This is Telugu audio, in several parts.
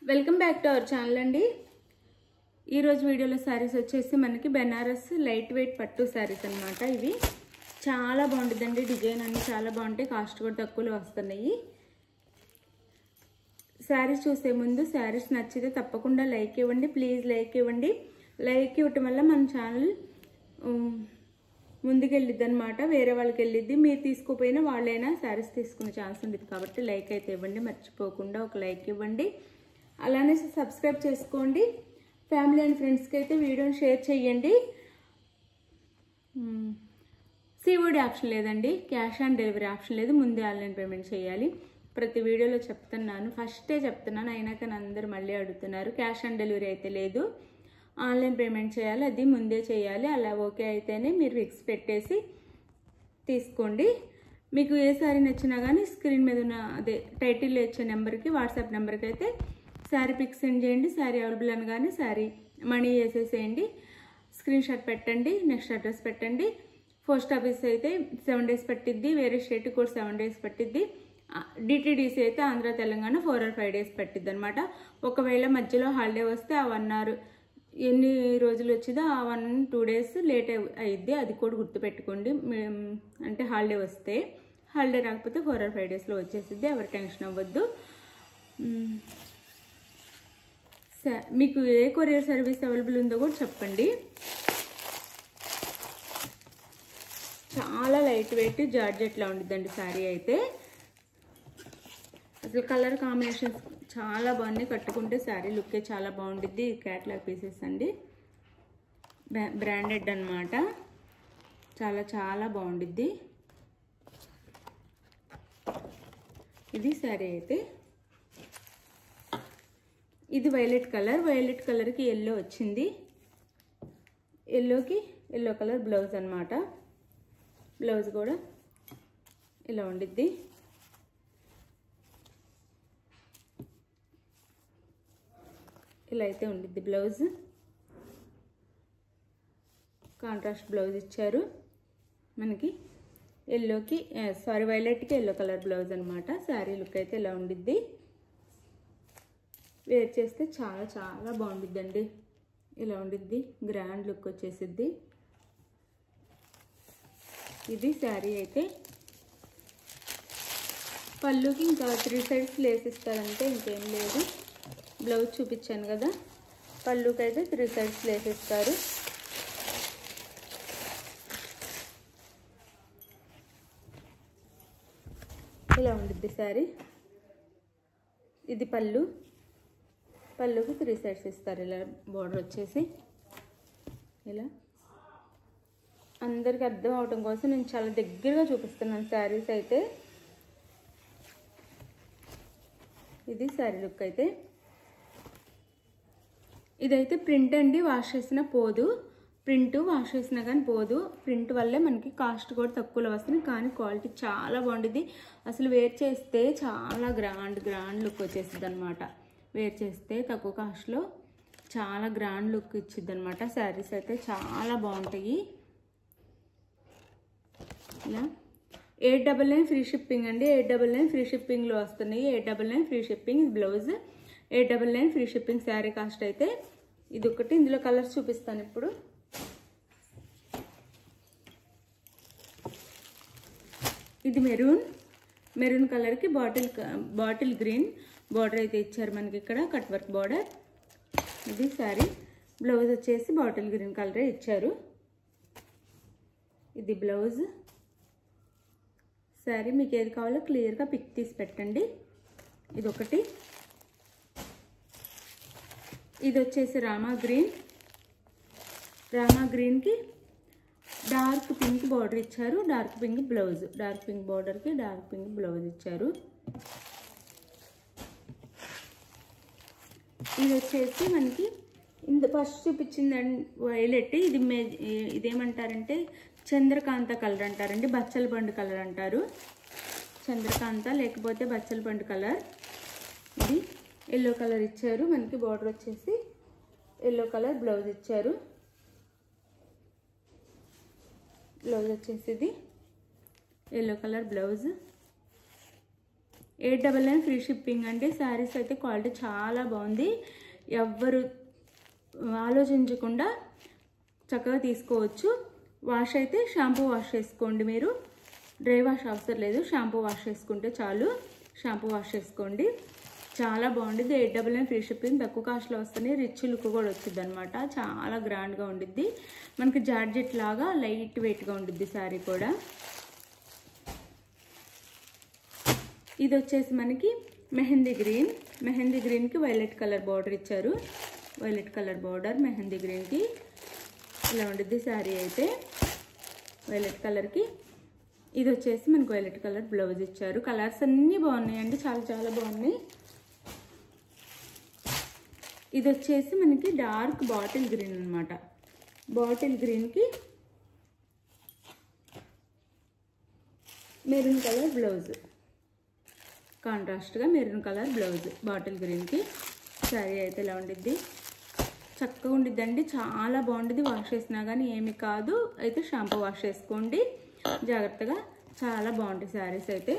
Welcome back to our channel అండి. ఈ రోజు వీడియోలో సారీస్ వచ్చేసి మనకి బెనారస్ లైట్ వెయిట్ పట్టు సారీస్ అన్నమాట. ఇవి చాలా బాగుంటుందండి. డిజైన్ అన్ని చాలా బాగుంటాయి, కాస్ట్ కూడా తక్కువలో వస్తున్నాయి. సారీస్ చూసే ముందు సారీస్ నచ్చితే తప్పకుండా లైక్ ఇవ్వండి, ప్లీజ్ లైక్ ఇవ్వండి. లైక్ ఇవ్వటం వల్ల మన ఛానల్ ముందుకెళ్ళిద్ది అనమాట, వేరే వాళ్ళకి వెళ్ళిద్ది. మీరు తీసుకోపోయినా వాళ్ళైనా శారీస్ తీసుకునే ఛాన్స్ ఉంటుంది కాబట్టి లైక్ అయితే ఇవ్వండి, మర్చిపోకుండా ఒక లైక్ ఇవ్వండి. అలానే సబ్స్క్రైబ్ చేసుకోండి. ఫ్యామిలీ అండ్ ఫ్రెండ్స్కి అయితే వీడియోని షేర్ చేయండి. సిఓడి ఆప్షన్ లేదండి, క్యాష్ ఆన్ డెలివరీ ఆప్షన్ లేదు, ముందే ఆన్లైన్ పేమెంట్ చేయాలి. ప్రతి వీడియోలో చెప్తున్నాను, ఫస్టే చెప్తున్నాను, అయినా కానీ అందరూ మళ్ళీ అడుగుతున్నారు. క్యాష్ ఆన్ డెలివరీ అయితే లేదు, ఆన్లైన్ పేమెంట్ చేయాలి, అది ముందే చేయాలి. అలా ఓకే అయితేనే మీరు ఫిక్స్ పెట్టేసి తీసుకోండి. మీకు ఏ సారీ నచ్చినా కానీ స్క్రీన్ మీద ఉన్న అదే టైటిల్లో ఇచ్చే నెంబర్కి, వాట్సాప్ నెంబర్కి అయితే శారీ పిక్స్ సెండ్ చేయండి. శారీ అవైలబుల్ అనగానే శారీ మనీ వేసేసేయండి, స్క్రీన్ షాట్ పెట్టండి, నెక్స్ట్ అడ్రస్ పెట్టండి. పోస్ట్ ఆఫీస్ అయితే 7 days పట్టిద్ది, వేరే స్టేట్ కూడా 7 days పట్టిద్ది. డిటిడిసి అయితే ఆంధ్ర తెలంగాణ 4 or 5 days పట్టిద్ది అనమాట. ఒకవేళ మధ్యలో హాలిడే వస్తే ఆ 1 hour ఎన్ని రోజులు వచ్చిందో ఆ 1-2 days లేట్ అయ్యిద్ది, అది కూడా గుర్తుపెట్టుకోండి. అంటే హాలిడే వస్తే, హాలిడే రాకపోతే 4 or 5 daysలో వచ్చేసిద్ది, ఎవరు టెన్షన్ అవ్వద్దు. మీకు ఏ కొరియర్ సర్వీస్ అవైలబుల్ ఉందో కూడా చెప్పండి. చాలా లైట్ వెయిట్ జార్జెట్లా ఉండిద్దండి శారీ అయితే. అసలు కలర్ కాంబినేషన్స్ చాలా బాగున్నాయి, కట్టుకుంటే శారీ లుక్కే చాలా బాగుండిద్ది. క్యాట్లాగ్ పీసెస్ అండి, బ్రాండెడ్ అన్నమాట, చాలా చాలా బాగుండిద్ది. ఇది శారీ అయితే. ఇది వైలెట్ కలర్, వైలెట్ కలర్కి ఎల్లో వచ్చింది, ఎల్లోకి ఎల్లో కలర్ బ్లౌజ్ అన్నమాట. బ్లౌజ్ కూడా ఇలా ఉండిద్ది. ఇలా అయితే ఉండిద్ది బ్లౌజ్. కాంట్రాస్ట్ బ్లౌజ్ ఇచ్చారు మనకి. ఎల్లోకి వైలెట్కి ఎల్లో కలర్ బ్లౌజ్ అనమాట. శారీ లుక్ అయితే ఇలా ఉండిద్ది. వేర్ చేస్తే చాలా చాలా బాగుండిద్దండి. ఇలా ఉండిద్ది, గ్రాండ్ లుక్ వచ్చేసిద్ది. ఇది శారీ అయితే. పళ్ళుకి ఇంకా 3 sides లేస్ ఇస్తారంటే ఇంకేం లేదు. బ్లౌజ్ చూపించాను కదా, పళ్ళుకి అయితే 3 sides లేస్ ఇస్తారు. ఇలా ఉండిద్ది శారీ. ఇది పళ్ళు, పళ్ళుకి 3 sides ఇస్తారు. ఇలా బోర్డర్ వచ్చేసి ఇలా అందరికి అర్థం అవటం కోసం నేను చాలా దగ్గరగా చూపిస్తున్నాను శారీస్ అయితే. ఇది శారీ లుక్ అయితే. ఇదైతే ప్రింట్ అండి, వాష్ చేసినా పోదు. ప్రింట్ వాష్ చేసినా కానీ పోదు. ప్రింట్ వల్లే మనకి కాస్ట్ కూడా తక్కువలో వస్తుంది, కానీ క్వాలిటీ చాలా బాగుంటుంది. అసలు వేర్ చేస్తే చాలా గ్రాండ్ లుక్ వచ్చేస్తుంది అనమాట. వేర్ చేస్తే తక్కువ కాస్ట్లో చాలా గ్రాండ్ లుక్ ఇచ్చిద్ది అనమాట. శారీస్ అయితే చాలా బాగుంటాయి. ఇలా 899 ఫ్రీ షిప్పింగ్ అండి. 899 ఫ్రీ షిప్పింగ్లో వస్తున్నాయి. 899 free shipping. Blouse 899 free shipping. Sari cost అయితే ఇది ఒకటి. ఇందులో కలర్స్ చూపిస్తాను ఇప్పుడు. ఇది మెరూన్ కలర్కి బాటిల్ గ్రీన్ బార్డర్ అయితే ఇచ్చారు మనకి ఇక్కడ, కట్ వర్క్ బార్డర్. ఇది శారీ. బ్లౌజ్ వచ్చేసి బాటిల్ గ్రీన్ కలరే ఇచ్చారు. ఇది బ్లౌజ్. శారీ మీకు ఏది కావాలో క్లియర్గా పిక్ తీసి పెట్టండి. ఇది ఒకటి. ఇది వచ్చేసి రామా గ్రీన్కి డార్క్ పింక్ బార్డర్ ఇచ్చారు, dark pink blouse. Dark pink బార్డర్కి డార్క్ పింక్ బ్లౌజ్ ఇచ్చారు. ఇది వచ్చేసి మనకి ఇంత ఫస్ట్ చూపించింది వైలెట్. ఇదేమంటారంటే చంద్రకాంత కలర్ అంటారండి, బచ్చల పండు కలర్ అంటారు. చంద్రకాంత లేకపోతే బచ్చల పండు కలర్. ఇది ఎల్లో కలర్ ఇచ్చారు మనకి. బార్డర్ వచ్చేసి ఎల్లో కలర్ బ్లౌజ్ ఇచ్చారు. బ్లౌజ్ వచ్చేసి ఇది yellow colour blouse. 899 free shipping అండి. శారీస్ అయితే క్వాలిటీ చాలా బాగుంది. ఎవ్వరు ఆలోచించకుండా చక్కగా తీసుకోవచ్చు. వాష్ అయితే షాంపూ వాష్ చేసుకోండి. మీరు డ్రై వాష్ అవసరం లేదు, షాంపూ వాష్ చేసుకుంటే చాలు. షాంపూ వాష్ చేసుకోండి. చాలా బాగుండిద్ది. 899 ఫ్రీ షిప్పింగ్. తక్కువ కాస్ట్లో వస్తున్నాయి. రిచ్ లుక్ కూడా వచ్చింది అనమాట. చాలా గ్రాండ్గా ఉండిద్ది. మనకి జార్జెట్ లాగా లైట్ వెయిట్గా ఉండిద్ది శారీ కూడా. ఇది వచ్చేసి మనకి మెహందీ గ్రీన్. మెహందీ గ్రీన్కి వైలెట్ కలర్ బార్డర్ ఇచ్చారు. వైలెట్ కలర్ బార్డర్ మెహందీ గ్రీన్కి ఇలా ఉండిద్ది శారీ అయితే. వైలెట్ కలర్కి ఇది వచ్చేసి మనకు వైలెట్ కలర్ బ్లౌజ్ ఇచ్చారు. కలర్స్ అన్నీ బాగున్నాయండి, చాలా చాలా బాగున్నాయి. ఇది వచ్చేసి మనకి డార్క్ బాటిల్ గ్రీన్ అనమాట. బాటిల్ గ్రీన్కి మెరూన్ కలర్ బ్లౌజ్, కాంట్రాస్ట్గా మెరూన్ కలర్ బ్లౌజ్ బాటిల్ గ్రీన్కి. శారీ అయితే ఇలా ఉండిద్ది. చక్కగా ఉండిద్దండి, చాలా బాగుండిద్ది. వాష్ చేసినా కానీ ఏమి కాదు. అయితే షాంపూ వాష్ చేసుకోండి జాగ్రత్తగా. చాలా బాగుంటాయి శారీస్ అయితే.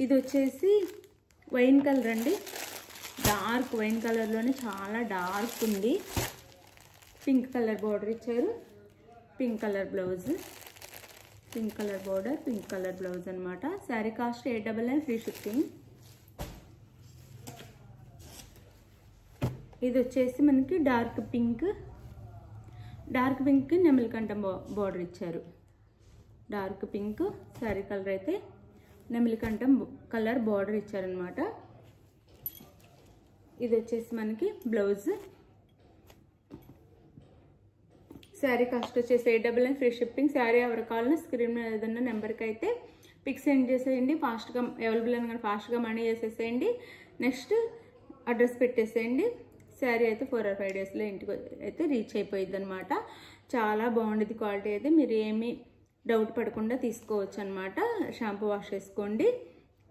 ఇది వచ్చేసి వైన్ కలర్ అండి. డార్క్ వైన్ కలర్లోనే చాలా డార్క్ ఉంది. పింక్ కలర్ బార్డర్ ఇచ్చారు. Pink colour blouse, pink colour border, pink colour blouse అనమాట. Sari cost 899 free shipping. ఇది వచ్చేసి మనకి డార్క్ పింక్. డార్క్ పింక్కి నెమలికంఠం బార్డర్ ఇచ్చారు. డార్క్ పింక్ శారీ కలర్ అయితే నెమలికంఠం కలర్ బార్డర్ ఇచ్చారనమాట. ఇది వచ్చేసి మనకి బ్లౌజ్. శారీ కాస్ట్ వచ్చేసి 899 ఫ్రీ షిప్పింగ్. శారీ ఎవరికి కావాలన్నా స్క్రీన్ మీద ఏదన్నా నెంబర్కి అయితే పిక్ సెండ్ చేసేయండి. ఫాస్ట్గా అవైలబుల్ అని కానీ ఫాస్ట్గా మనీ చేసేసేయండి. నెక్స్ట్ అడ్రస్ పెట్టేసేయండి. శారీ అయితే 4 or 5 డేస్లో ఇంటికి అయితే రీచ్ అయిపోయింది అనమాట. చాలా బాగుండేది క్వాలిటీ అయితే. మీరు ఏమీ డౌట్ పడకుండా తీసుకోవచ్చు అనమాట. షాంపూ వాష్ చేసుకోండి.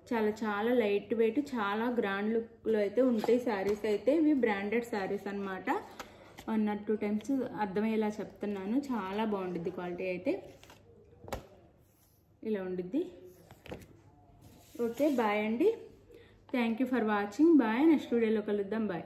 చాలా చాలా లైట్ వెయిట్, చాలా గ్రాండ్ లుక్లో అయితే ఉంటాయి శారీస్ అయితే. ఇవి బ్రాండెడ్ శారీస్ అనమాట. 1 or 2 times అర్థమయ్యేలా చెప్తున్నాను. చాలా బాగుండిద్ది క్వాలిటీ అయితే. ఇలా ఉండిద్ది. ఓకే, బాయ్ అండి. Thank you for watching. Bye. Next వీడియోలో కలుద్దాం. బాయ్.